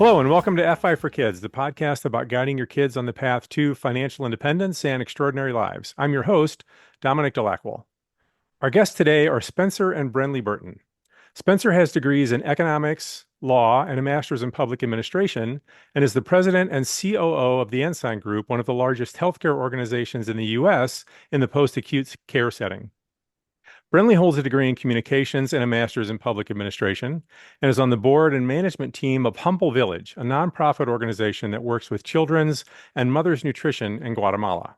Hello, and welcome to FI for Kids, the podcast about guiding your kids on the path to financial independence and extraordinary lives. I'm your host, Dominic Delacqua. Our guests today are Spencer and Brenly Burton. Spencer has degrees in economics, law, and a master's in public administration, and is the president and COO of the Ensign Group, one of the largest healthcare organizations in the U.S. in the post-acute care setting. Brenly holds a degree in communications and a master's in public administration, and is on the board and management team of Humble Village, a nonprofit organization that works with children's and mothers' nutrition in Guatemala.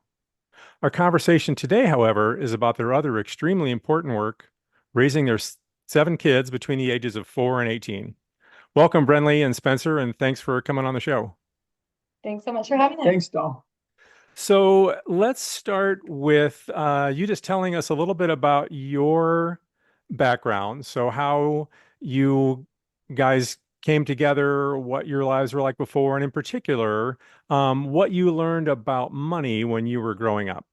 Our conversation today, however, is about their other extremely important work, raising their 7 kids between the ages of 4 and 18. Welcome, Brenly and Spencer, and thanks for coming on the show. Thanks so much for having us. Thanks, Dom. So let's start with you just telling us a little bit about your background. So, how you guys came together, what your lives were like before, and in particular, what you learned about money when you were growing up.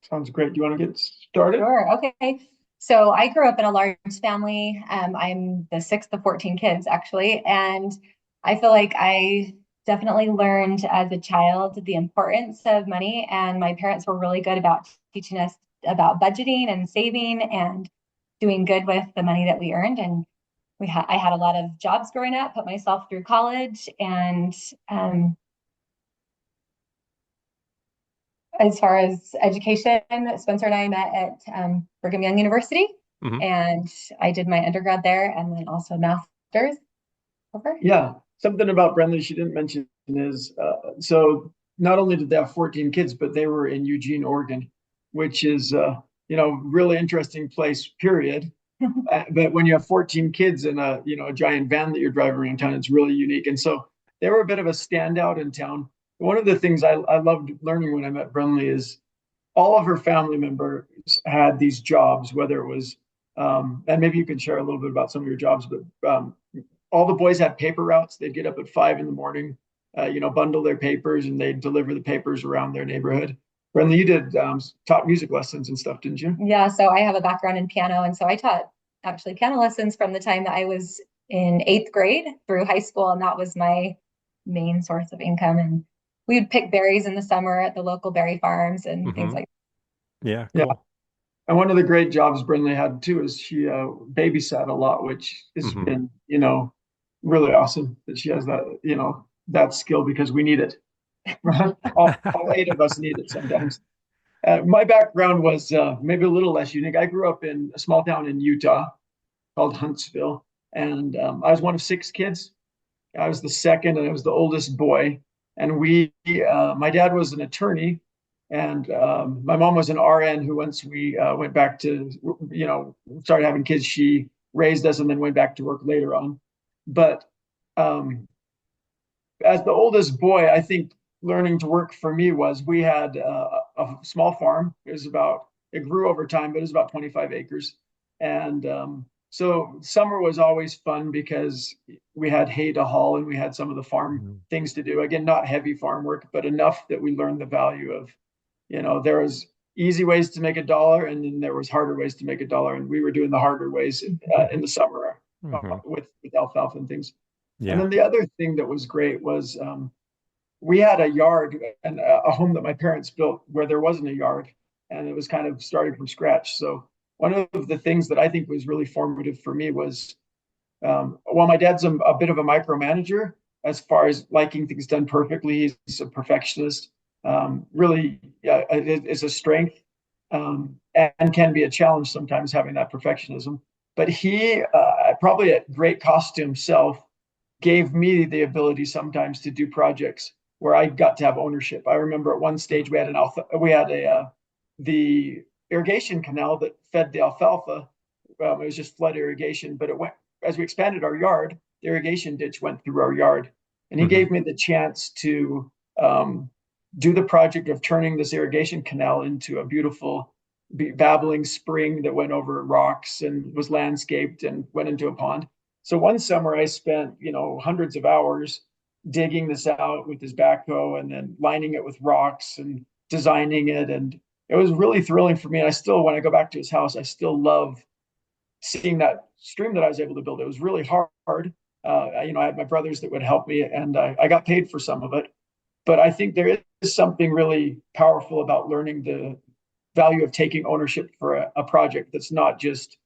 Sounds great. Do you want to get started? Sure. Okay. So I grew up in a large family. I'm the sixth of 14 kids, actually. And I feel like I definitely learned as a child the importance of money. And my parents were really good about teaching us about budgeting and saving and doing good with the money that we earned. And I had a lot of jobs growing up, put myself through college, and as far as education, Spencer and I met at Brigham Young University, and I did my undergrad there and then also master's over. Yeah, something about Brenly she didn't mention is so not only did they have 14 kids, but they were in Eugene, Oregon, which is really interesting place, period. But when you have 14 kids in a giant van that you're driving around town, it's really unique. And so they were a bit of a standout in town. One of the things I loved learning when I met Brenly is all of her family members had these jobs, whether it was, and maybe you can share a little bit about some of your jobs, but all the boys had paper routes. They'd get up at 5 a.m, bundle their papers, and they'd deliver the papers around their neighborhood. Brenly, you did taught music lessons and stuff, didn't you? Yeah, so I have a background in piano, and so I taught actually piano lessons from the time that I was in 8th grade through high school, and that was my main source of income. And we would pick berries in the summer at the local berry farms and things like that. Yeah, cool. Yeah. And one of the great jobs Brenly had too is she babysat a lot, which has been, really awesome that she has that, that skill because we need it. all 8 of us need it sometimes. My background was maybe a little less unique. I grew up in a small town in Utah called Huntsville, and I was one of 6 kids. I was the second, and I was the oldest boy. And my dad was an attorney, and my mom was an RN who, once we went back to, started having kids, she raised us and then went back to work later on. But as the oldest boy, I think learning to work for me was we had a small farm. It grew over time, but it was about 25 acres. And so summer was always fun because we had hay to haul and we had some of the farm things to do. Again, not heavy farm work, but enough that we learned the value of, there was easy ways to make a dollar, and then there was harder ways to make a dollar. And we were doing the harder ways in the summer with alfalfa and things. Yeah. And then the other thing that was great was we had a yard and a home that my parents built where there wasn't a yard, and it was kind of starting from scratch. So one of the things that I think was really formative for me was, while my dad's a bit of a micromanager as far as liking things done perfectly, he's a perfectionist. Really, it is a strength and can be a challenge sometimes having that perfectionism. But he, probably at great cost to himself, gave me the ability sometimes to do projects where I got to have ownership. I remember at one stage we had the irrigation canal that fed the alfalfa. It was just flood irrigation, but as we expanded our yard, the irrigation ditch went through our yard, and he gave me the chance to do the project of turning this irrigation canal into a beautiful babbling spring that went over rocks and was landscaped and went into a pond. So one summer I spent, hundreds of hours digging this out with his backhoe and then lining it with rocks and designing it. And it was really thrilling for me. And when I go back to his house, I still love seeing that stream that I was able to build. It was really hard, I had my brothers that would help me, and I got paid for some of it. But I think there is something really powerful about learning the value of taking ownership for a project that's not just,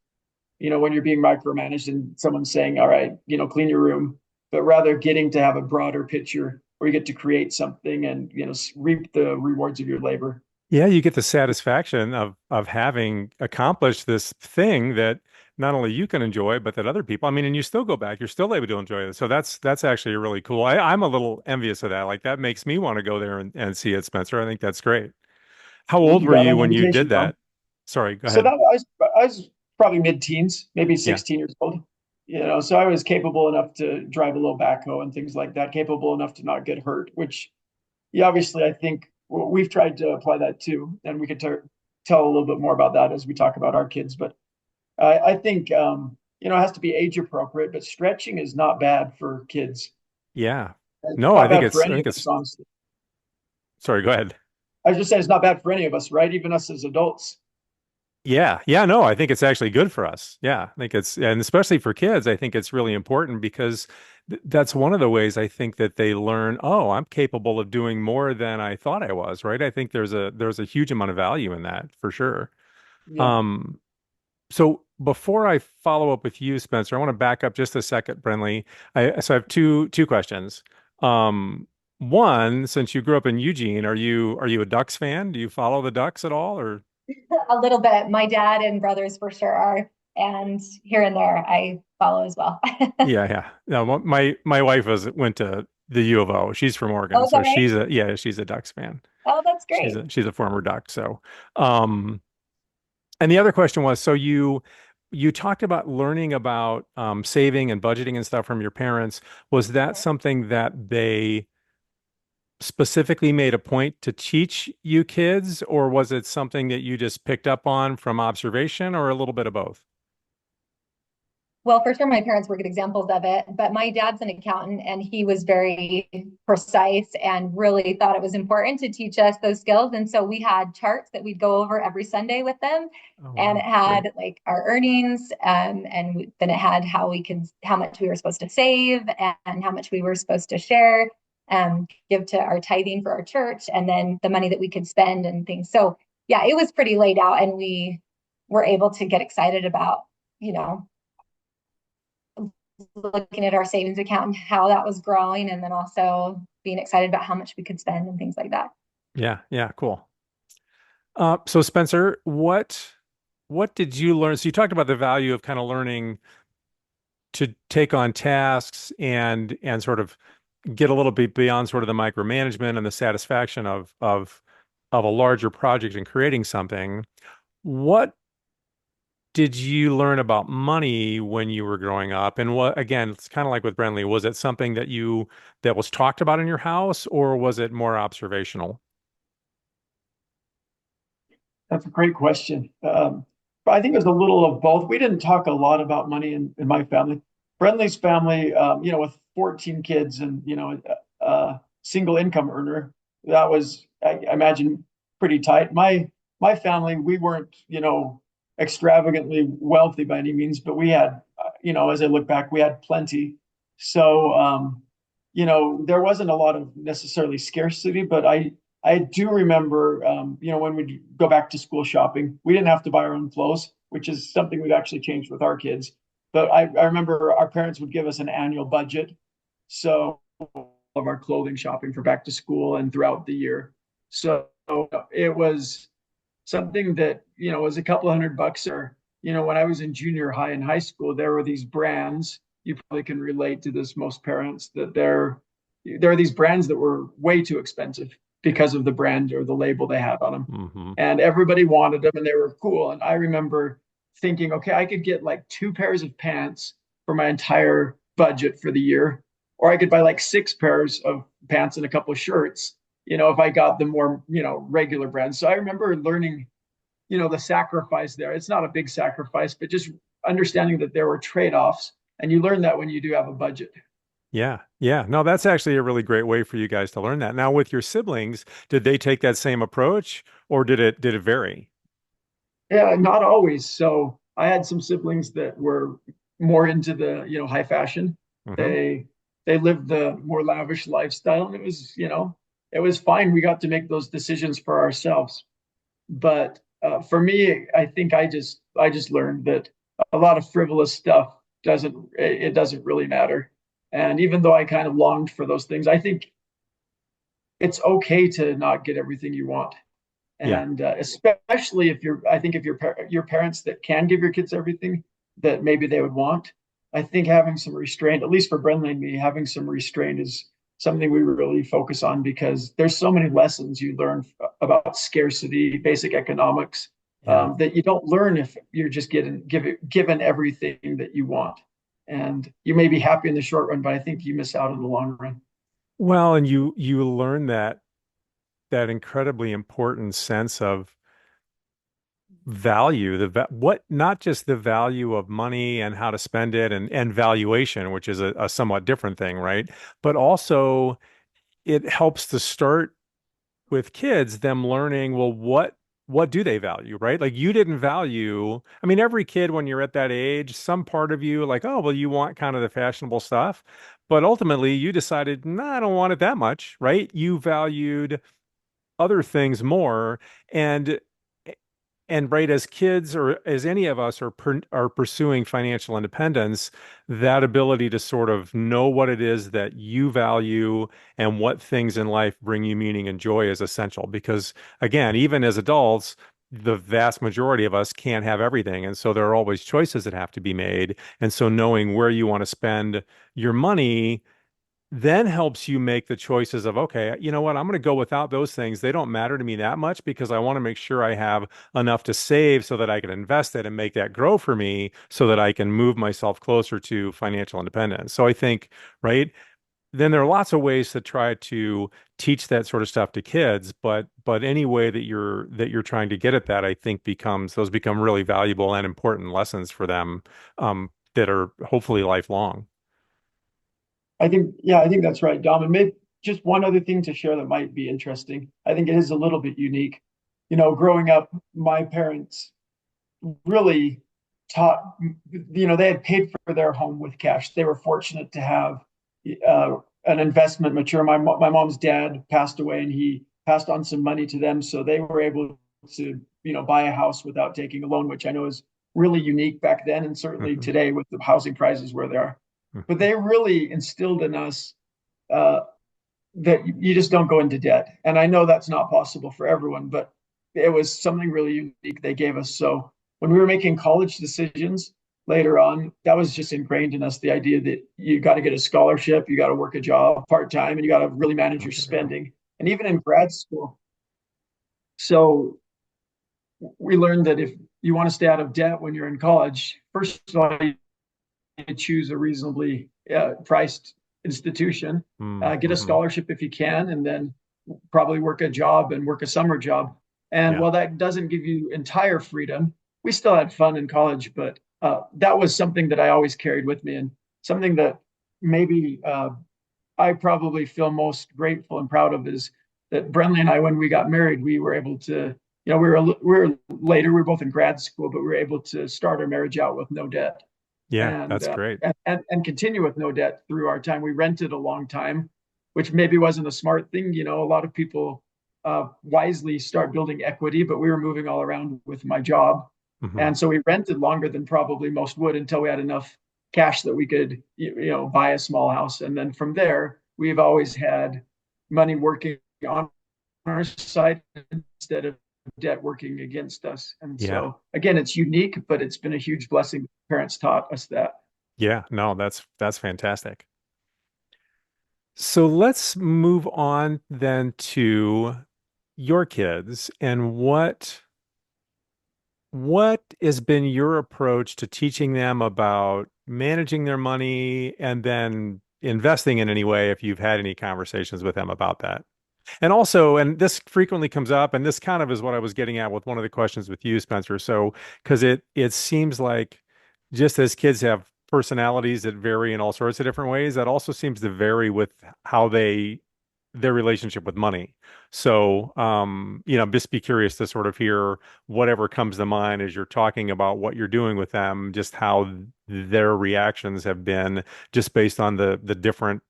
when you're being micromanaged and someone's saying, all right, clean your room, but rather getting to have a broader picture where you get to create something and, reap the rewards of your labor. Yeah, you get the satisfaction of having accomplished this thing that not only you can enjoy, but that other people, I mean, and you still go back, you're still able to enjoy it. So that's actually really cool. I'm a little envious of that. Like that makes me want to go there and see it, Spencer. I think that's great. How Well, old you were got you an when you invitation, did Tom. that? Sorry, go So ahead. I was probably mid-teens, maybe Yeah. 16 years old. So I was capable enough to drive a little backhoe and things like that, capable enough to not get hurt, which, yeah, obviously I think we've tried to apply that too, and we could tell a little bit more about that as we talk about our kids. But I think it has to be age appropriate, but stretching is not bad for kids. Yeah. It's No, I not think bad for it's I any think of us, it's honestly. sorry, go ahead. I was just saying it's not bad for any of us, right? Even us as adults. Yeah, yeah, no, I think it's actually good for us. Yeah, I think and especially for kids, I think it's really important because that's one of the ways I think that they learn, oh, I'm capable of doing more than I thought I was, right? I think there's a huge amount of value in that for sure. Yeah. Um, so before I follow up with you, Spencer, I want to back up just a second, Brenly. So I have two questions. One, since you grew up in Eugene, are you a Ducks fan? Do you follow the Ducks at all, or? A little bit. My dad and brothers for sure are, and here and there I follow as well. Yeah, yeah. No, my wife went to the U of O. She's from Oh, Oregon, is that so right? she's a Ducks fan. Oh, that's She's great. a former Duck. So, um, and the other question was, so you talked about learning about saving and budgeting and stuff from your parents. Was that Mhm. something that they specifically made a point to teach you kids, or was it something that you just picked up on from observation, or a little bit of both? Well, for sure, my parents were good examples of it, but my dad's an accountant and he was very precise and really thought it was important to teach us those skills. And so we had charts that we'd go over every Sunday with them. Oh, And it wow, great. had like our earnings, and then it had how much we were supposed to save and how much we were supposed to share, give to our tithing for our church, and then the money that we could spend and things. So, yeah, it was pretty laid out, and we were able to get excited about, you know, looking at our savings account and how that was growing, and then also being excited about how much we could spend and things like that. Yeah, yeah, cool. So Spencer, what did you learn? So you talked about the value of kind of learning to take on tasks and sort of get a little bit beyond sort of the micromanagement and the satisfaction of a larger project and creating something. What did you learn about money when you were growing up? And what, again, it's kind of like with Brenly, was it something that was talked about in your house, or was it more observational? That's a great question. But I think it was a little of both. We didn't talk a lot about money in my family. Brentley's family, with 14 kids and, a single income earner, that was, I imagine, pretty tight. My family, we weren't, extravagantly wealthy by any means, but we had, as I look back, we had plenty. So, there wasn't a lot of necessarily scarcity, but I do remember, when we go back to school shopping, we didn't have to buy our own clothes, which is something we've actually changed with our kids. But I remember our parents would give us an annual budget. So of our clothing shopping for back to school and throughout the year. So it was something that, was a couple $100 or, when I was in junior high and high school, there were these brands. You probably can relate to this, most parents, that there are these brands that were way too expensive because of the brand or the label they had on them. Hmm. And everybody wanted them and they were cool. And I remember thinking, okay, I could get like two pairs of pants for my entire budget for the year, or I could buy like six pairs of pants and a couple of shirts, if I got the more, regular brands. So I remember learning, the sacrifice there. It's not a big sacrifice, but just understanding that there were trade-offs. And you learn that when you do have a budget. Yeah, yeah. No, that's actually a really great way for you guys to learn that. Now, with your siblings, did they take that same approach, or did it vary? Yeah, not always. So I had some siblings that were more into the, high fashion. Hmm. They lived the more lavish lifestyle, and it was fine. We got to make those decisions for ourselves. But for me, I think I just learned that a lot of frivolous stuff doesn't really matter. And even though I kind of longed for those things, I think it's okay to not get everything you want. Yeah. And especially if I think if your parents that can give your kids everything that maybe they would want, I think having some restraint, at least for Brendan and me, having some restraint is something we really focus on because there's so many lessons you learn about scarcity, basic economics, Yeah. that you don't learn if you're just given everything that you want. And you may be happy in the short run, but I think you miss out in the long run. Well, and you learn that incredibly important sense of value, what not just the value of money and how to spend it and valuation, which is a somewhat different thing, right? But also it helps to start with kids, them learning, well, what do they value, right? Like you didn't value, I mean, every kid when you're at that age, some part of you like, oh, well, you want kind of the fashionable stuff. But ultimately you decided, no, I don't want it that much, right? You valued other things more. And and right, as kids or as any of us are pursuing financial independence, that ability to sort of know what it is that you value and what things in life bring you meaning and joy is essential. Because again, even as adults, the vast majority of us can't have everything. And so there are always choices that have to be made. And so knowing where you want to spend your money then helps you make the choices of, okay, you know what, I'm going to go without those things. They don't matter to me that much because I want to make sure I have enough to save so that I can invest it and make that grow for me so that I can move myself closer to financial independence. So I think, right, then there are lots of ways to try to teach that sort of stuff to kids, but any way that you're trying to get at that, I think those become really valuable and important lessons for them that are hopefully lifelong. Yeah, I think that's right, Dom. And maybe just one other thing to share that might be interesting. I think it is a little bit unique. Growing up, my parents really taught, they had paid for their home with cash. They were fortunate to have an investment mature. My mom's dad passed away and he passed on some money to them. So they were able to, buy a house without taking a loan, which I know is really unique back then and certainly Hmm. today with the housing prices where they are. But they really instilled in us uh, that you just don't go into debt. And I know that's not possible for everyone, but it was something really unique they gave us. So when we were making college decisions later on, that was just ingrained in us the idea that you got to get a scholarship, you got to work a job part time, and you got to really manage your spending. And even in grad school. So we learned that if you want to stay out of debt when you're in college, first of all, you choose a reasonably priced institution, get a Mm-hmm. scholarship if you can, and then probably work a job and work a summer job. And Yeah. while that doesn't give you entire freedom, we still had fun in college. But that was something that I always carried with me and something that maybe I probably feel most grateful and proud of is that Brenly and I, when we got married, we were able to, we were later, we were both in grad school, but we were able to start our marriage out with no debt Yeah, and that's great. and continue with no debt through our time. We rented a long time, which maybe wasn't a smart thing. A lot of people wisely start building equity, but we were moving all around with my job, Hmm. and so we rented longer than probably most would until we had enough cash that we could buy a small house, and then from there we've always had money working on our side instead of debt working against us. And Yeah. so again, it's unique, but it's been a huge blessing. Parents taught us that. Yeah. No, that's fantastic. So let's move on then to your kids and what has been your approach to teaching them about managing their money and then investing in any way if you've had any conversations with them about that? And also, and this frequently comes up, and this kind of is what I was getting at with one of the questions with you, Spencer. So, because it seems like just as kids have personalities that vary in all sorts of different ways, that also seems to vary with how they their relationship with money. So, just be curious to sort of hear whatever comes to mind as you're talking about what you're doing with them, just how their reactions have been just based on the different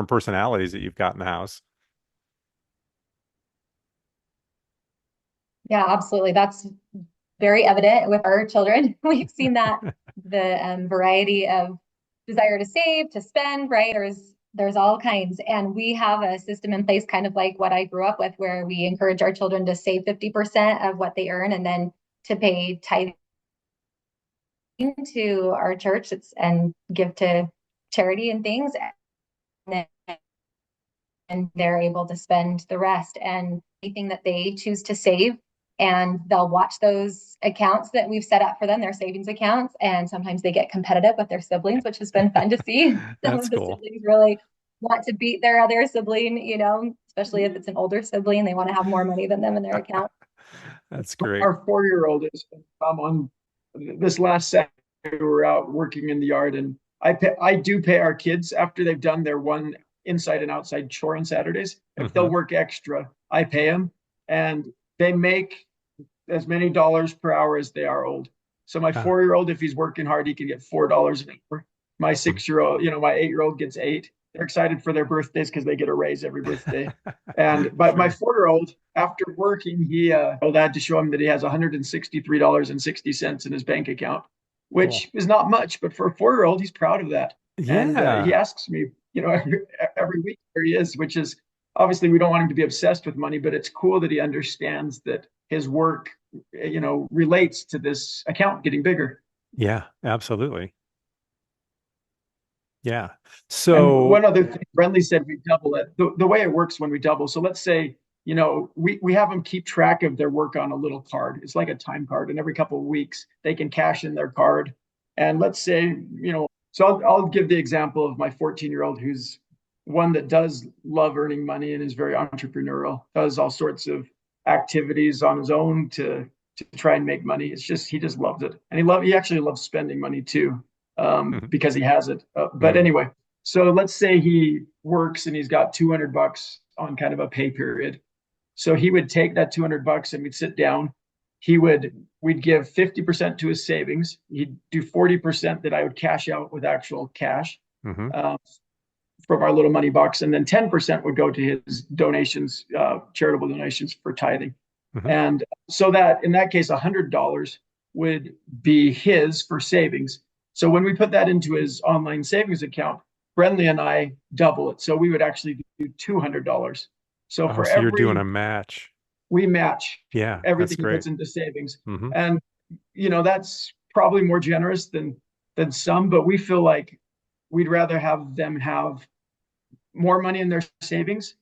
personalities that you've got in the house. Yeah, absolutely. That's very evident with our children. We've seen that the variety of desire to save, to spend, right? There's all kinds. And we have a system in place, kind of like what I grew up with, where we encourage our children to save 50% of what they earn and then to pay tithing to our church and give to charity and things. And they're able to spend the rest and anything that they choose to save. And they'll watch those accounts that we've set up for them, their savings accounts. And sometimes they get competitive with their siblings, which has been fun to see. Some That's of the cool. siblings really want to beat their other sibling, especially if it's an older sibling, they want to have more money than them in their account. That's great. Our 4-year-old is on this last Saturday. We were out working in the yard, and I do pay our kids after they've done their one inside and outside chore on Saturdays. If they'll Hmm. work extra, I pay them, and they make as many dollars per hour as they are old. So my Ah, 4-year-old, if he's working hard, he can get $4 an hour. My 6-year-old, my 8-year-old gets 8. They're excited for their birthdays because they get a raise every birthday. And but my sure. 4-year-old, after working, he I had to show him that he has $163.60 in his bank account, Cool. which is not much, but for a 4-year-old, he's proud of that. And he Yeah. asks me, every week where he is, which is obviously we don't want him to be obsessed with money, but it's cool that he understands that his work, relates to this account getting bigger. Yeah, absolutely. Yeah. And So, one other thing, Brenly said we double it. The way it works when we double. So let's say, we have them keep track of their work on a little card. It's like a time card, and every couple of weeks they can cash in their card. And let's say, so I'll give the example of my 14-year-old who's one that does love earning money and is very entrepreneurial, does all sorts of activities on his own to try and make money. He just loves it. And he actually loves spending money too, mhm, because he has it. But mhm, anyway, so let's say he works and he's got $200 on kind of a pay period. So he would take that $200 and we'd sit down. We'd give 50% to his savings. He'd do 40% that I would cash out with actual cash, mhm, uh, from our little money box, and then 10% would go to his donations, charitable donations for tithing. mhm. And so that in that case, $100 would be his for savings. So when we put that into his online savings account, Brenly and I double it. So we would actually do $200. So Oh, for so you're doing every, a match. we match Yeah, that's everything he great. puts into savings. Hmm. And, that's probably more generous than some, but we feel like we'd rather have them have more money in their savings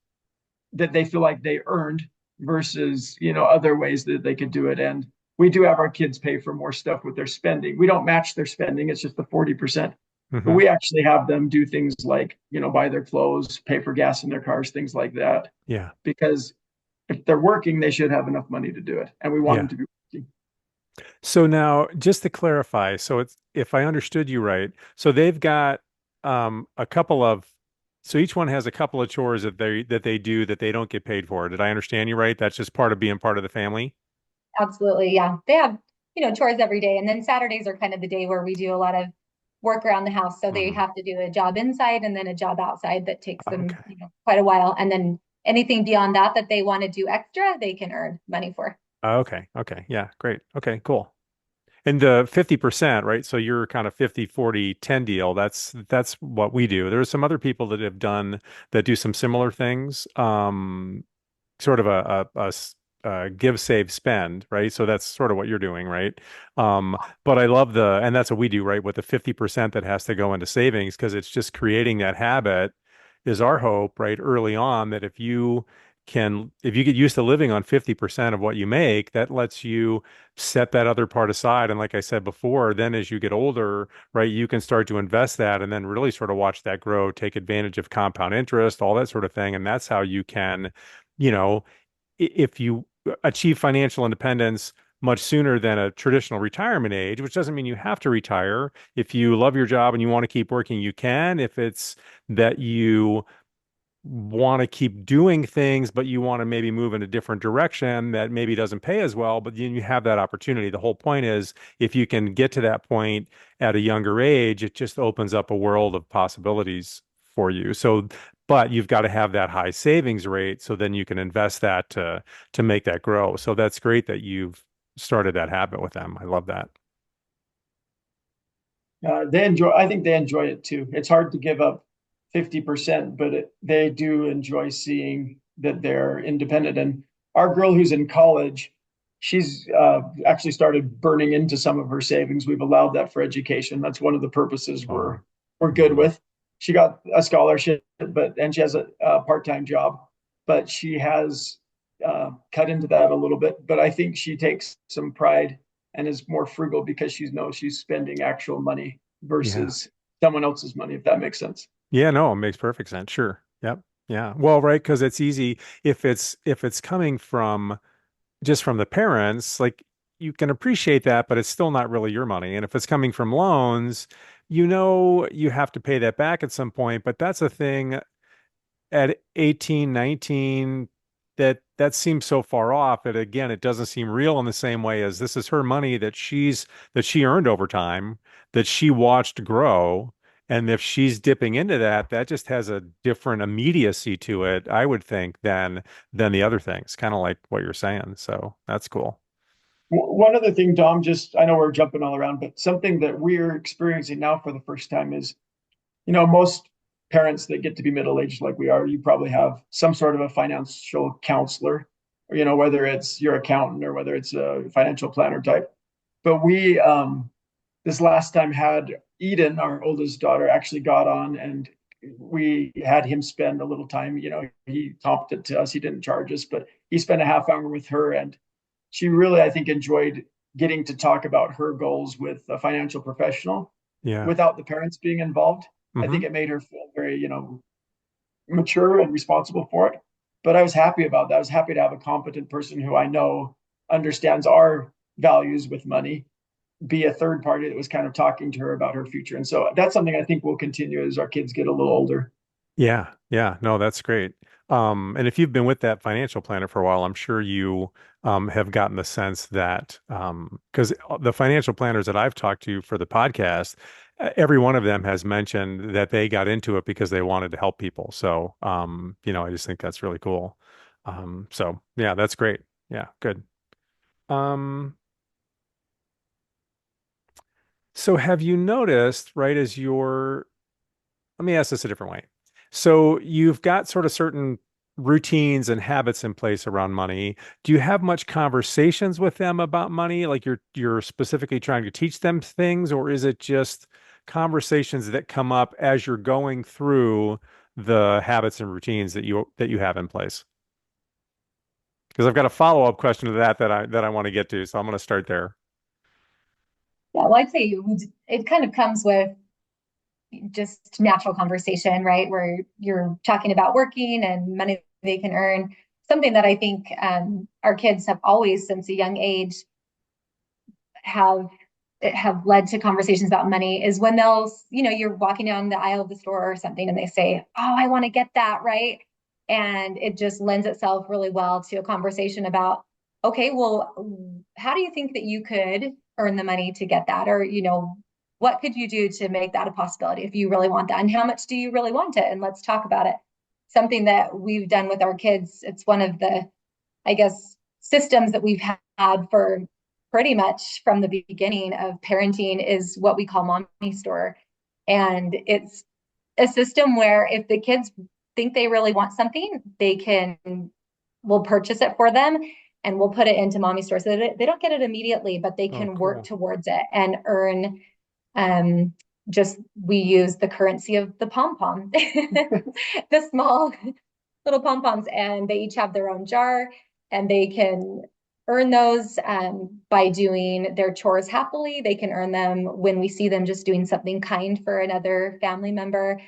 that they feel like they earned versus other ways that they could do it. And we do have our kids pay for more stuff with their spending. We don't match their spending, it's just the 40%, but Hmm. we actually have them do things like buy their clothes, pay for gas in their cars, things like that, Yeah, because if they're working they should have enough money to do it, and we want them yeah. to be working. So now, just to clarify, so it's if I understood you right, so they've got a couple of, so each one has a couple of chores that they do that they don't get paid for. Did I understand you right? That's just part of being part of the family. Absolutely. Yeah. They have, chores every day. And then Saturdays are kind of the day where we do a lot of work around the house. So they Hmm. have to do a job inside and then a job outside that takes them, Okay. quite a while. And then anything beyond that they want to do extra, they can earn money for. Okay. Okay. Yeah. Great. Okay. Cool. And the 50%, right? So you're kind of 50-40-10 deal. That's what we do. There's some other people that have done that do some similar things. Sort of a give, save, spend, right? So that's sort of what you're doing, right? But I love and that's what we do, right? With the 50% that has to go into savings, because it's just creating that habit is our hope, right? Early on, that if you get used to living on 50% of what you make, that lets you set that other part aside. And like I said before, then as you get older, right, you can start to invest that and then really sort of watch that grow, take advantage of compound interest, all that sort of thing. And that's how you can, you know, if you achieve financial independence much sooner than a traditional retirement age, which doesn't mean you have to retire. If you love your job and you want to keep working, you can. If it's that you want to keep doing things, but you want to maybe move in a different direction that maybe doesn't pay as well, but then you have that opportunity. The whole point is if you can get to that point at a younger age, it just opens up a world of possibilities for you. So, but you've got to have that high savings rate so then you can invest that to make that grow. So that's great that you've started that habit with them. I love that. I think they enjoy it too. It's hard to give up 50%, but they do enjoy seeing that they're independent. And our girl who's in college, she's actually started burning into some of her savings. We've allowed that for education. That's one of the purposes Oh, we're good with. She got a scholarship, and she has a part-time job, but she has cut into that a little bit. But I think she takes some pride and is more frugal because she knows she's spending actual money yeah. versus someone else's money, if that makes sense. Yeah, no, it makes perfect sense. Sure. Yep. Yeah. Well, right, because it's easy if it's coming from just from the parents, like you can appreciate that, but it's still not really your money. And if it's coming from loans, you have to pay that back at some point, but that's a thing at 18, 19 that seems so far off that again, it doesn't seem real in the same way as this is her money that she earned over time, that she watched grow. And if she's dipping into that, that just has a different immediacy to it, I would think, than the other things, kind of like what you're saying. So that's cool. One other thing, Dom, just I know we're jumping all around, but something that we're experiencing now for the first time is, most parents that get to be middle aged like we are, you probably have some sort of a financial counselor, or, whether it's your accountant or whether it's a financial planner type. But we, this last time had Eden, our oldest daughter, actually got on and we had him spend a little time. He topped it to us. He didn't charge us, but he spent a half hour with her. And she really, I think, enjoyed getting to talk about her goals with a financial professional Yeah. without the parents being involved. I Hmm. think it made her feel very, mature and responsible for it. But I was happy about that. I was happy to have a competent person who I know understands our values with money be a third party that was kind of talking to her about her future. And so that's something I think will continue as our kids get a little older. Yeah, yeah, no, that's great. And if you've been with that financial planner for a while, I'm sure you have gotten the sense that because the financial planners that I've talked to for the podcast, every one of them has mentioned that they got into it because they wanted to help people. So, I just think that's really cool. So yeah, that's great. Yeah, good. Um, so have you noticed, right, let me ask this a different way. So you've got sort of certain routines and habits in place around money. Do you have much conversations with them about money? Like you're specifically trying to teach them things, or is it just conversations that come up as you're going through the habits and routines that you have in place? Because I've got a follow-up question to that I want to get to, so I'm going to start there. Yeah, well, I'd say it kind of comes with just natural conversation, right? Where you're talking about working and money they can earn. Something that I think our kids have always, since a young age, have have led to conversations about money is when you're walking down the aisle of the store or something and they say, "Oh, I want to get that," right? And it just lends itself really well to a conversation about, okay, well, how do you think that you could earn the money to get that? Or, what could you do to make that a possibility if you really want that? And how much do you really want it? And let's talk about it. Something that we've done with our kids, it's one of the, I guess, systems that we've had for pretty much from the beginning of parenting is what we call mommy store. And it's a system where if the kids think they really want something, we'll purchase it for them and we'll put it into mommy store so that they don't get it immediately, but they Oh, can work cool. towards it and earn just we use the currency of the pom pom, the small little pom poms, and they each have their own jar, and they can earn those by doing their chores happily. They can earn them when we see them just doing something kind for another family member.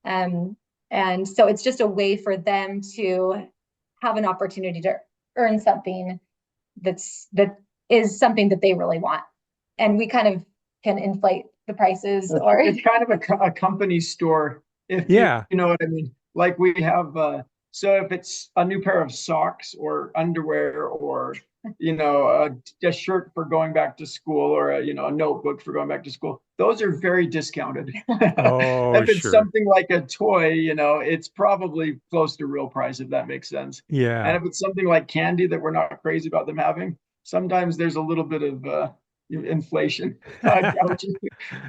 Um, and so it's just a way for them to have an opportunity to earn something that is something that they really want. And we kind of can inflate the prices or It's kind of a company store, if Yeah. you know what I mean. Like we have, so if it's a new pair of socks or underwear or, a shirt for going back to school or a notebook for going back to school, those are very discounted. Oh, If it's sure. something like a toy, it's probably close to real price, if that makes sense. And Yeah. if it's something like candy that we're not crazy about them having, sometimes there's a little bit of inflation. Gouging.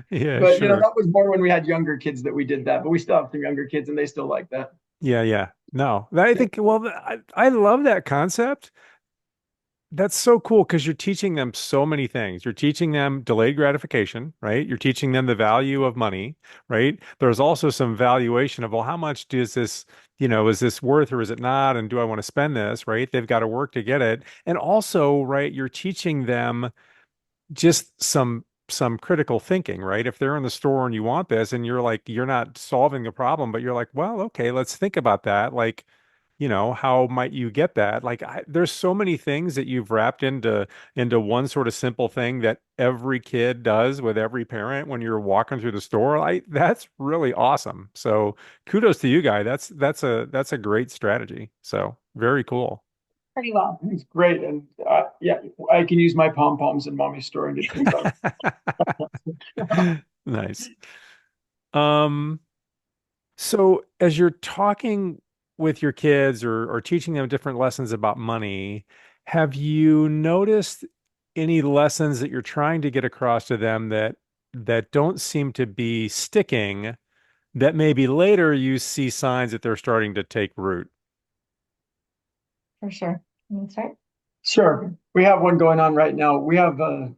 Yeah, But sure. that was more when we had younger kids that we did that. But we still have some younger kids, and they still like that. Yeah, yeah. No, I think, well, I love that concept. That's so cool because you're teaching them so many things. You're teaching them delayed gratification, right? You're teaching them the value of money, right? There's also some valuation of, well, how much does this, is this worth or is it not? And do I want to spend this, right? They've got to work to get it. And also, right, you're teaching them just some critical thinking, right? If they're in the store and you want this and you're like, you're not solving the problem, but you're like, well, okay, let's think about that. Like, how might you get that? Like, there's so many things that you've wrapped into one sort of simple thing that every kid does with every parent when you're walking through the store. That's really awesome. So kudos to you, guy. That's a great strategy. So very cool. Pretty well. It's great, and yeah, I can use my pom poms in mommy's store and get things done. Nice. Um, so as you're talking with your kids or teaching them different lessons about money, have you noticed any lessons that you're trying to get across to them that don't seem to be sticking, that maybe later you see signs that they're starting to take root? For sure. You want to start? Sure, we have one going on right now. We have a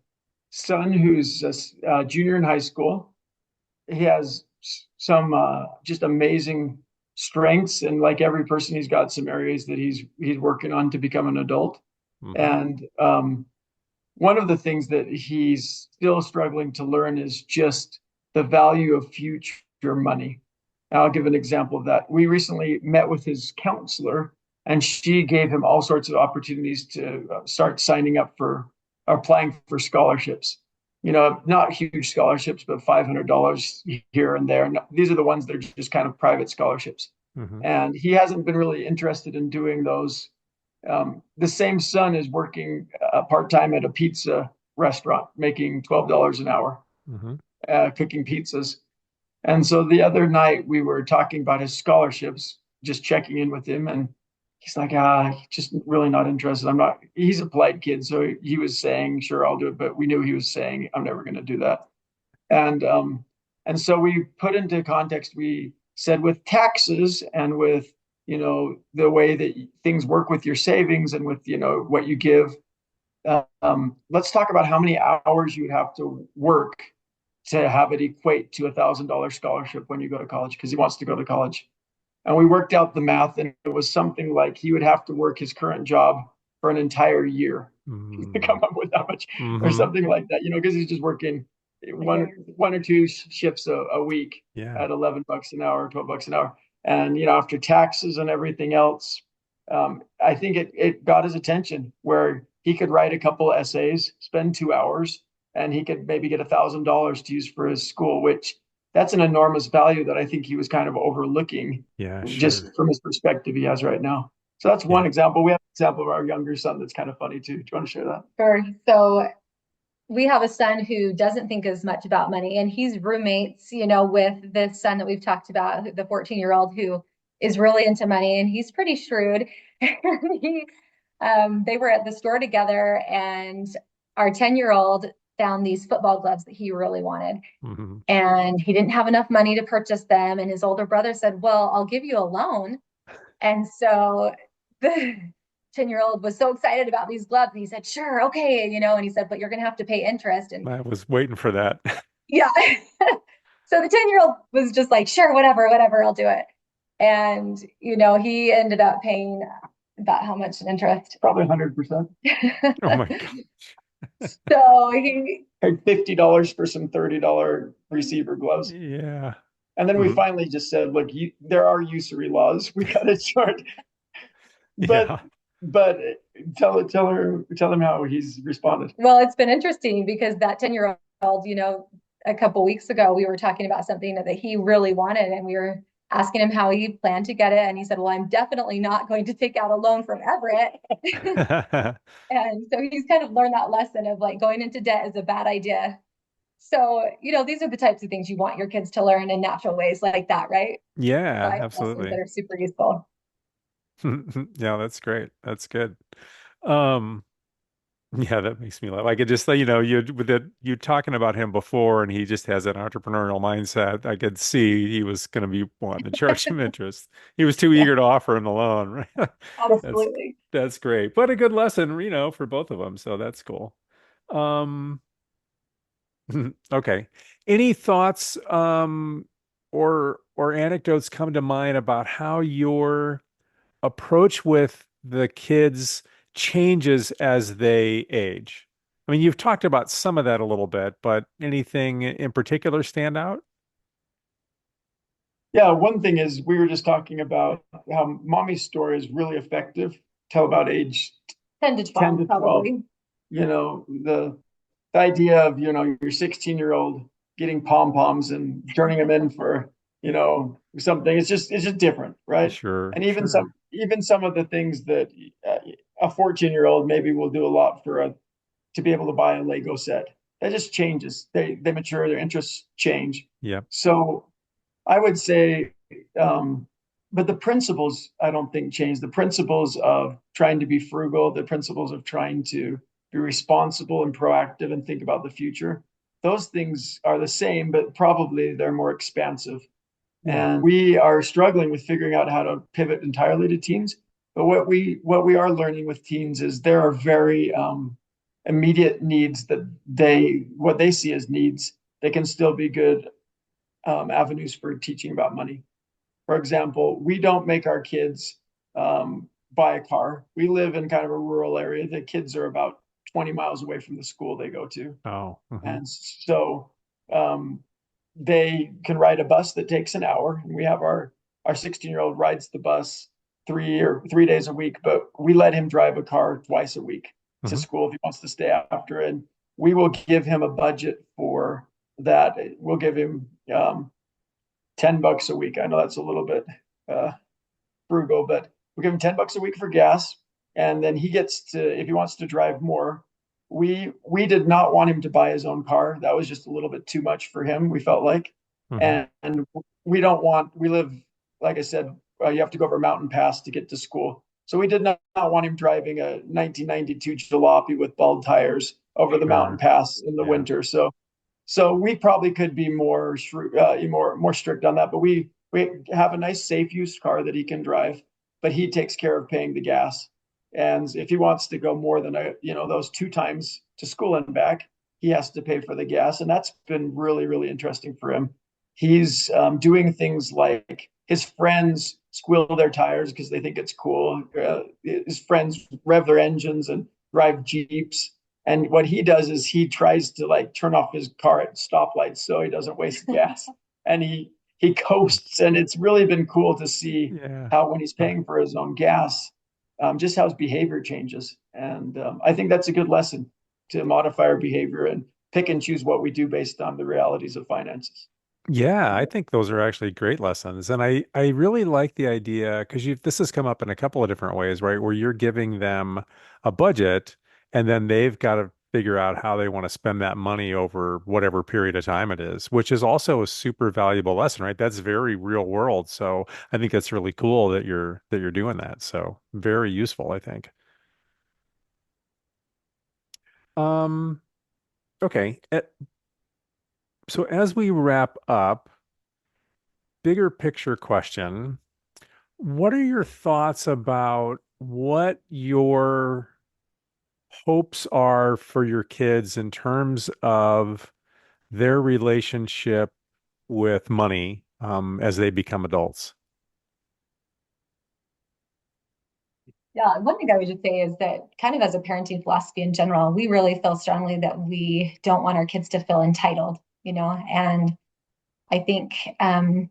son who's a junior in high school. He has some just amazing strengths, and like every person, he's got some areas that he's working on to become an adult. Hmm. And one of the things that he's still struggling to learn is just the value of future money. I'll give an example of that. We recently met with his counselor, and she gave him all sorts of opportunities to start signing up for applying for scholarships. Not huge scholarships, but $500 here and there. These are the ones that are just kind of private scholarships. Hmm. And he hasn't been really interested in doing those. The same son is working part time at a pizza restaurant, making $12 an hour, Hmm. cooking pizzas. And so the other night we were talking about his scholarships, just checking in with him, and he's like, just really not interested. I'm not. He's a polite kid, so he was saying, "Sure, I'll do it," but we knew he was saying, "I'm never going to do that." And so we put into context. We said with taxes and with the way that things work with your savings and with what you give. Let's talk about how many hours you would have to work to have it equate to $1,000 scholarship when you go to college because he wants to go to college. And we worked out the math, and it was something like he would have to work his current job for an entire year to come up with that much, or Hmm. something like that. Because he's just working one or two shifts a week Yeah. at $11 an hour, $12 an hour, and after taxes and everything else, I think it got his attention where he could write a couple of essays, spend 2 hours, and he could maybe get $1,000 to use for his school, which that's an enormous value that I think he was kind of overlooking Yeah, just sure. from his perspective he has right now. So that's one Yeah. example. We have an example of our younger son that's kind of funny too. Do you want to share that? Sure. So we have a son who doesn't think as much about money, and he's roommates, with this son that we've talked about, the 14-year-old who is really into money, and he's pretty shrewd. And they were at the store together, and our 10-year-old found these football gloves that he really wanted. Hmm. And he didn't have enough money to purchase them. And his older brother said, "Well, I'll give you a loan." And so the 10-year-old was so excited about these gloves. And he said, "Sure, okay." And he said, "But you're going to have to pay interest." And I was waiting for that. yeah. So the 10-year-old was just like, "Sure, whatever, I'll do it." And, he ended up paying about how much in interest? Probably 100%. Oh my gosh. So he, Paid $50 for some $30 receiver gloves. Yeah. And then we Mhm. finally just said, look, there are usury laws. We got to charge. But Yeah. tell him how he's responded. well, it's been interesting because that 10-year-old, a couple weeks ago, we were talking about something that he really wanted, and we were asking him how he planned to get it. And he said, well, I'm definitely not going to take out a loan from Everett. And so he's kind of learned that lesson of like going into debt is a bad idea. So, these are the types of things you want your kids to learn in natural ways like that, right? Yeah, Life lessons that absolutely. are super useful. Yeah, that's great. That's good. Um, yeah, that makes me laugh. I could just, you talking about him before, and he just has that entrepreneurial mindset. I could see he was going to be wanting to charge him interest. He was too Yeah, eager to offer him the loan, right? That's absolutely. that's great, but a good lesson, for both of them. So that's cool. Um, okay. Any thoughts, or anecdotes come to mind about how your approach with the kids changes as they age? I mean, you've talked about some of that a little bit, but anything in particular stand out? Yeah, one thing is we were just talking about how mommy's story is really effective till about age 10 to 10 12, to 12. probably. The idea of, your 16-year-old getting pom-poms and turning them in for, something, it's just different, right? Sure, And even sure. some of the things that uh, a 14-year-old maybe will do a lot to be able to buy a Lego set. That just changes. They mature, their interests change. Yep. So I would say, um, but the principles I don't think change. The principles of trying to be frugal, the principles of trying to be responsible and proactive and think about the future, those things are the same, but probably they're more expansive. Yeah. And we are struggling with figuring out how to pivot entirely to teens. But what we are learning with teens is there are very immediate needs that what they see as needs. They can still be good avenues for teaching about money. For example, we don't make our kids buy a car. We live in kind of a rural area. The kids are about 20 miles away from the school they go to. Oh, And so um, they can ride a bus that takes an hour. And we have our 16-year-old rides the bus 3 days a week, but we let him drive a car twice a week to hmm. school if he wants to stay after. And we will give him a budget for that. We'll give him $10 a week. I know that's a little bit uh, frugal, but we give him $10 a week for gas, and then he gets to, if he wants to drive more. We did not want him to buy his own car. That was just a little bit too much for him. We felt like, Hmm. and we don't want. We live, like I said, you have to go over a mountain pass to get to school. So we did not want him driving a 1992 jalopy with bald tires over the mountain Sure. pass in the Yeah. winter. So we probably could be more strict on that. But we have a nice safe used car that he can drive, but he takes care of paying the gas. And if he wants to go more than those 2 times to school and back, he has to pay for the gas, and that's been really really interesting for him. He's doing things like his friends squeal their tires because they think it's cool. His friends rev their engines and drive jeeps, and what he does is he tries to like turn off his car at stoplights so he doesn't waste gas. And he coasts, and it's really been cool to see Yeah. how when he's paying for his own gas, just how his behavior changes. And I think that's a good lesson to modify our behavior and pick and choose what we do based on the realities of finances. Yeah, I think those are actually great lessons. And I really like the idea because this has come up in a couple of different ways, right? Where you're giving them a budget and then they've got to figure out how they want to spend that money over whatever period of time it is, which is also a super valuable lesson, right? That's very real world. So I think that's really cool that you're doing that. So very useful, I think. Um, okay. So as we wrap up, bigger picture question. What are your thoughts about what your hopes are for your kids in terms of their relationship with money, as they become adults? Yeah, one thing I would just say is that kind of as a parenting philosophy in general, we really feel strongly that we don't want our kids to feel entitled, and I think,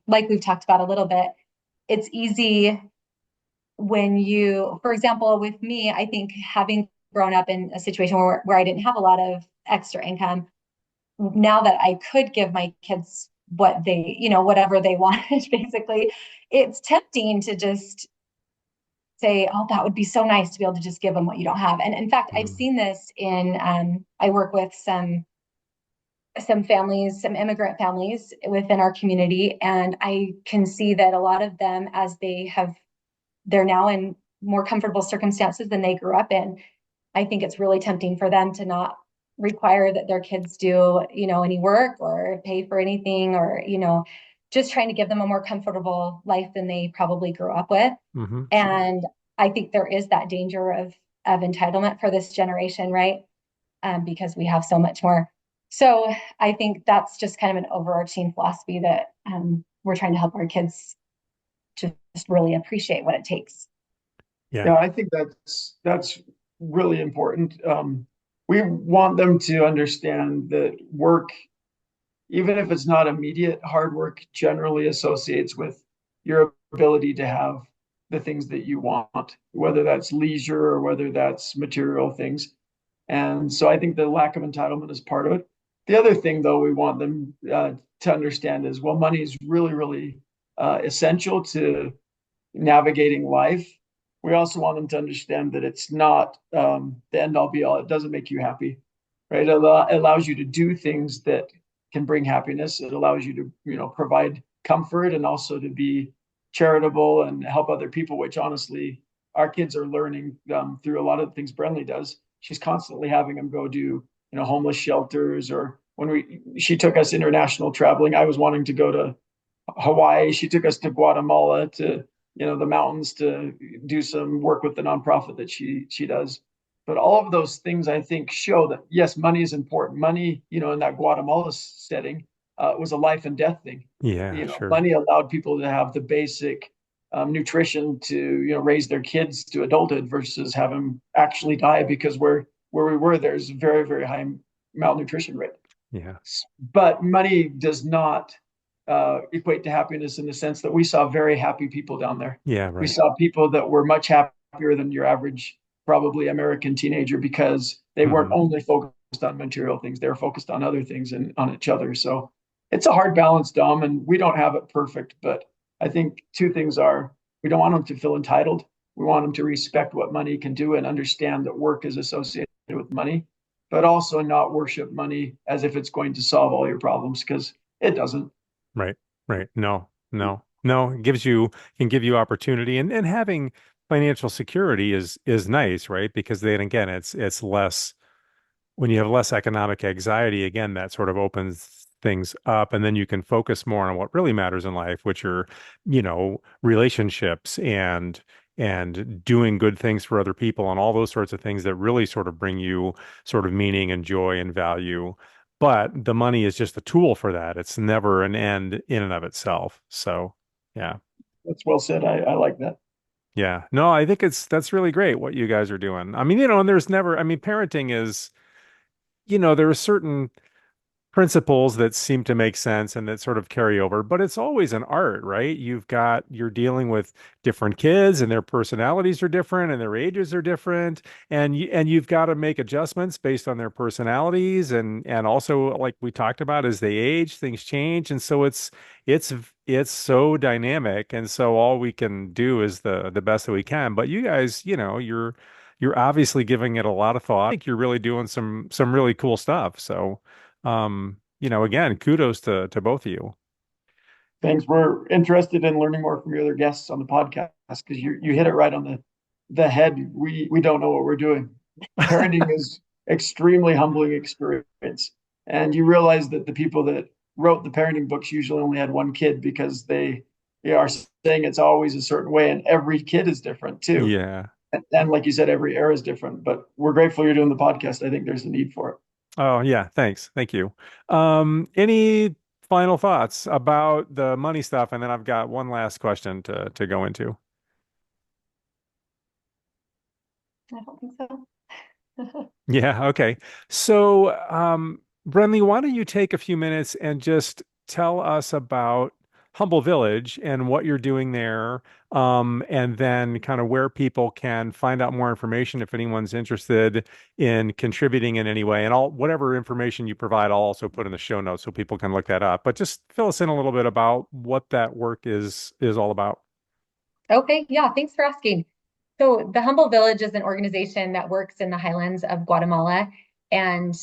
like we've talked about a little bit, it's easy when for example, with me, I think having grown up in a situation where I didn't have a lot of extra income, now that I could give my kids what they, whatever they wanted, basically. It's tempting to just say, oh, that would be so nice to be able to just give them what you don't have. And in fact, I've Mm. seen this in, I work with some families, some immigrant families within our community, and I can see that a lot of them, as they're now in more comfortable circumstances than they grew up in. I think it's really tempting for them to not require that their kids do, any work or pay for anything, or, just trying to give them a more comfortable life than they probably grew up with. Hmm. And I think there is that danger of entitlement for this generation, right? Because we have so much more. So I think that's just kind of an overarching philosophy that we're trying to help our kids just really appreciate what it takes. Yeah. Yeah, I think that's really important. We want them to understand that work, even if it's not immediate, hard work generally associates with your ability to have the things that you want, whether that's leisure or whether that's material things. And so I think the lack of entitlement is part of it. The other thing, though, we want them to understand is, well, money is really, really essential to navigating life. We also want them to understand that it's not the end all be all. It doesn't make you happy, right? It allows you to do things that can bring happiness. It allows you to, provide comfort and also to be charitable and help other people, which honestly, our kids are learning through a lot of the things Brenly does. She's constantly having them go do, homeless shelters, or she took us international traveling. I was wanting to go to Hawaii. She took us to Guatemala to, the mountains to do some work with the nonprofit that she does. But all of those things I think show that yes, money is important. Money, in that Guatemala setting, was a life and death thing. Yeah, sure. Money allowed people to have the basic nutrition to raise their kids to adulthood versus have them actually die because where we were there's a very very high malnutrition rate. Yeah. But money does not equate to happiness in the sense that we saw very happy people down there. Yeah, We right. saw people that were much happier than your average, probably American teenager, because they weren't Hmm. only focused on material things, they were focused on other things and on each other. So it's a hard balance, Dom, and we don't have it perfect. But I think two things are, we don't want them to feel entitled. We want them to respect what money can do and understand that work is associated with money, but also not worship money as if it's going to solve all your problems because it doesn't. Right. Right. No, no, no. It can give you opportunity, and having financial security is nice, right? Because then again, it's less when you have less economic anxiety, again, that sort of opens things up, and then you can focus more on what really matters in life, which are, relationships and doing good things for other people and all those sorts of things that really sort of bring you sort of meaning and joy and value. But the money is just a tool for that. It's never an end in and of itself. So, yeah. That's well said. I like that. Yeah. No, I think that's really great what you guys are doing. I mean, and there's never, I mean, parenting is there are certain principles that seem to make sense and that sort of carry over, but it's always an art, right? You're dealing with different kids and their personalities are different and their ages are different. And you've got to make adjustments based on their personalities and also like we talked about as they age, things change. And so it's, it's so dynamic. And so all we can do is the best that we can. But you guys, you're obviously giving it a lot of thought. I think you're really doing some really cool stuff. So, again, kudos to both of you. Thanks. We're interested in learning more from your other guests on the podcast because you hit it right on the head. We don't know what we're doing. Parenting is extremely humbling experience, and you realize that the people that wrote the parenting books usually only had one kid because they are saying it's always a certain way, and every kid is different too. Yeah. And like you said, every era is different. But we're grateful you're doing the podcast. I think there's a need for it. Oh, yeah. Thanks. Thank you. Any final thoughts about the money stuff? And then I've got one last question to go into. I don't think so. Yeah. Okay. So, Brenly, why don't you take a few minutes and just tell us about Humble Village and what you're doing there, and then kind of where people can find out more information if anyone's interested in contributing in any way. And all whatever information you provide, I'll also put in the show notes so people can look that up. But just fill us in a little bit about what that work is all about. Okay, yeah, thanks for asking. So the Humble Village is an organization that works in the highlands of Guatemala, and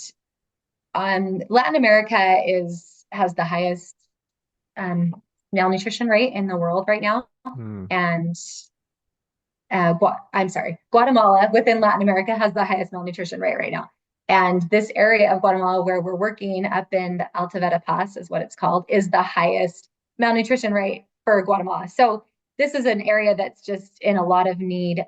Latin America is has the highest um, malnutrition rate in the world right now. Hmm. And I'm sorry, Guatemala within Latin America has the highest malnutrition rate right now. And this area of Guatemala where we're working up in the Alta Verapaz is what it's called, is the highest malnutrition rate for Guatemala. So this is an area that's just in a lot of need.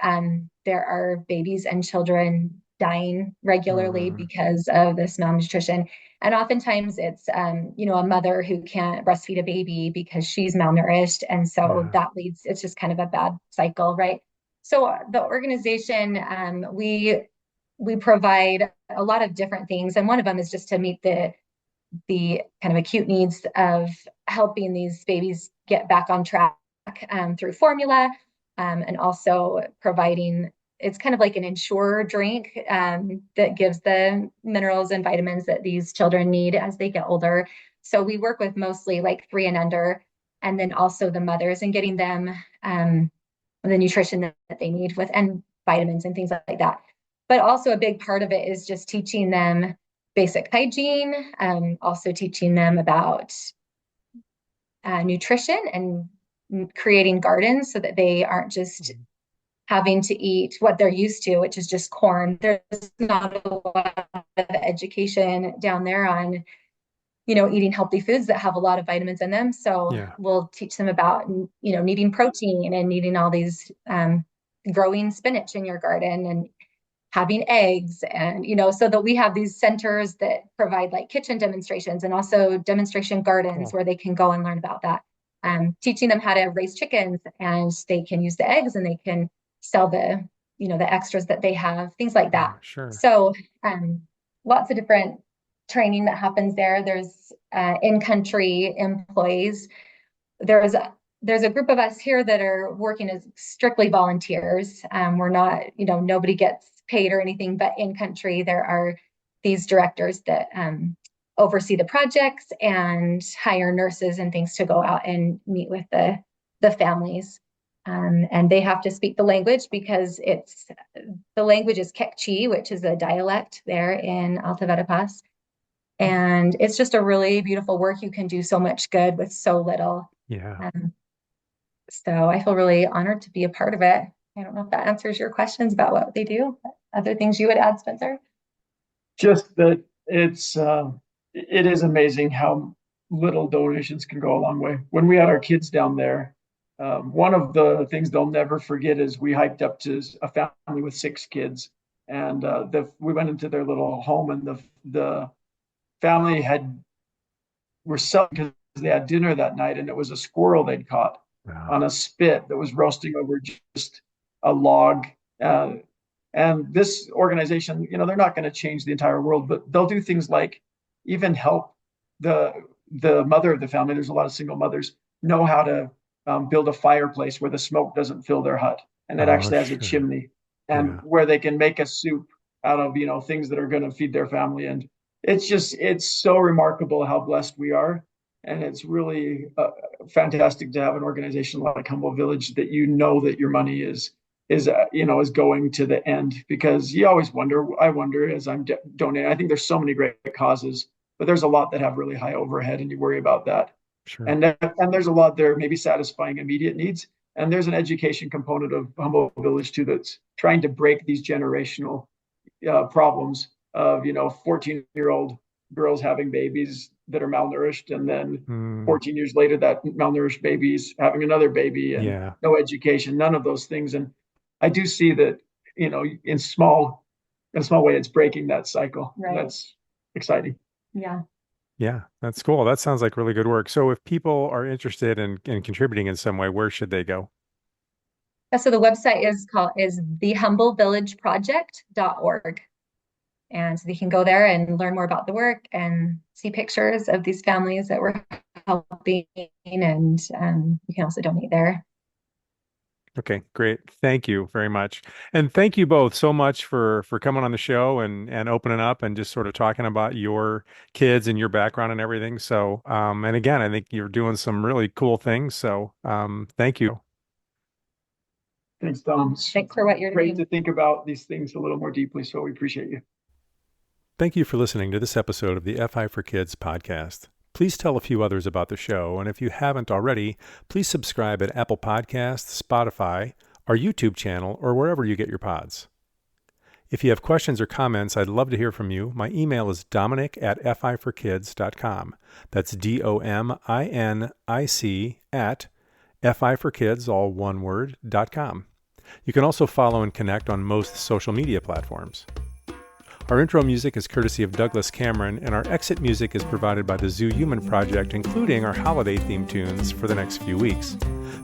There are babies and children dying regularly Hmm. because of this malnutrition. And oftentimes it's, a mother who can't breastfeed a baby because she's malnourished. And so Yeah. that leads, it's just kind of a bad cycle, right? So the organization, we provide a lot of different things, and one of them is just to meet the kind of acute needs of helping these babies get back on track through formula, and also providing. It's kind of like an Ensure drink that gives the minerals and vitamins that these children need as they get older. So we work with mostly like 3 and under, and then also the mothers and getting them the nutrition that they need with and vitamins and things like that. But also a big part of it is just teaching them basic hygiene, also teaching them about nutrition and creating gardens so that they aren't just having to eat what they're used to, which is just corn. There's not a lot of education down there on, eating healthy foods that have a lot of vitamins in them. So Yeah. we'll teach them about, needing protein and needing all these growing spinach in your garden and having eggs and so that we have these centers that provide like kitchen demonstrations and also demonstration gardens Cool. where they can go and learn about that, teaching them how to raise chickens, and they can use the eggs and they can sell the extras that they have, things like that. Yeah, sure. So lots of different training that happens there. There's in-country employees. There's a group of us here that are working as strictly volunteers. We're not, nobody gets paid or anything, but in country, there are these directors that oversee the projects and hire nurses and things to go out and meet with the families. And they have to speak the language because the language is Quechua, which is a dialect there in Alta Verapaz. And it's just a really beautiful work. You can do so much good with so little. Yeah. Um, so I feel really honored to be a part of it. I don't know if that answers your questions about what they do. Other things you would add, Spencer? Just that it is amazing how little donations can go a long way. When we had our kids down there, one of the things they'll never forget is we hiked up to a family with 6 kids, and we went into their little home, and the family were selling because they had dinner that night, and it was a squirrel they'd caught Wow. on a spit that was roasting over just a log. Uh, and this organization, they're not going to change the entire world, but they'll do things like even help the the mother of the family. There's a lot of single mothers know how to build a fireplace where the smoke doesn't fill their hut, and it Oh, actually has a sure. chimney, and Yeah. where they can make a soup out of things that are going to feed their family. And it's so remarkable how blessed we are, and it's really fantastic to have an organization like Humble Village that that your money is going to the end, because you always wonder. I wonder as I'm donating. I think there's so many great causes, but there's a lot that have really high overhead, and you worry about that. Sure. And there's a lot there maybe satisfying immediate needs, and there's an education component of Humble Village too that's trying to break these generational problems of 14-year-old girls having babies that are malnourished, and then Mm, 14 years later that malnourished baby's having another baby and yeah. no education, none of those things. And I do see that in a small way it's breaking that cycle. Right. That's exciting. Yeah. Yeah. That's cool. That sounds like really good work. So if people are interested in contributing in some way, where should they go? So the website is thehumble villageproject.org. And so they can go there and learn more about the work and see pictures of these families that we're helping. And you can also donate there. Okay, great. Thank you very much. And thank you both so much for coming on the show and opening up and just sort of talking about your kids and your background and everything. So, and again, I think you're doing some really cool things. So, thank you. Thanks, Tom. Thanks for what you're Great doing. to think about these things a little more deeply. So we appreciate you. Thank you for listening to this episode of the FI for Kids podcast. Please tell a few others about the show, and if you haven't already, please subscribe at Apple Podcasts, Spotify, our YouTube channel, or wherever you get your pods. If you have questions or comments, I'd love to hear from you. My email is dominic@fiforkids.com. That's DOMINIC@FIforkids, all one word, .com. You can also follow and connect on most social media platforms. Our intro music is courtesy of Douglas Cameron, and our exit music is provided by the Zoo Human Project, including our holiday theme tunes for the next few weeks.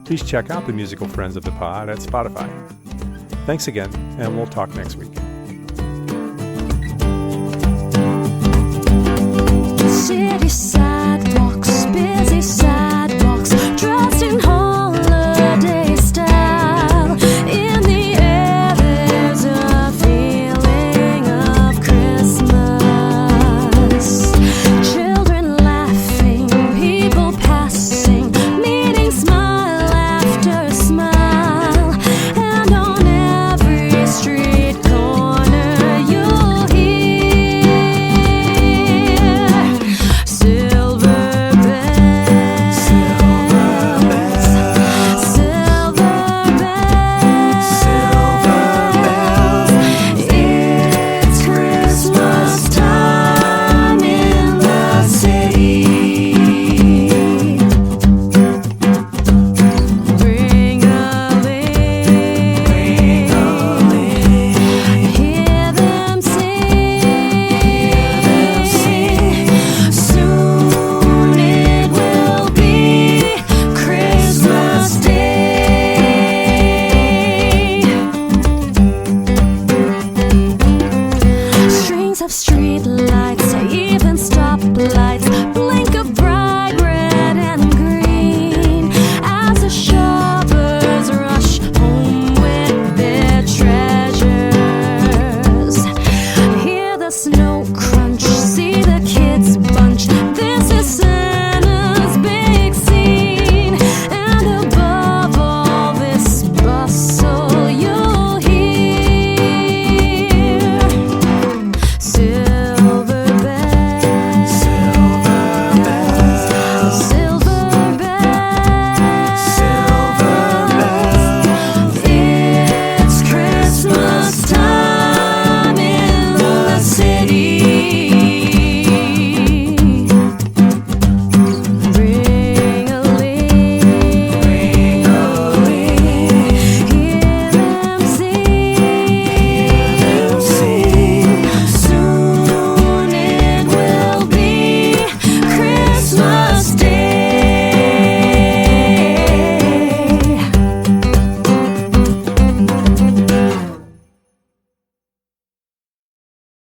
Please check out the musical friends of the pod at Spotify. Thanks again, and we'll talk next week. City side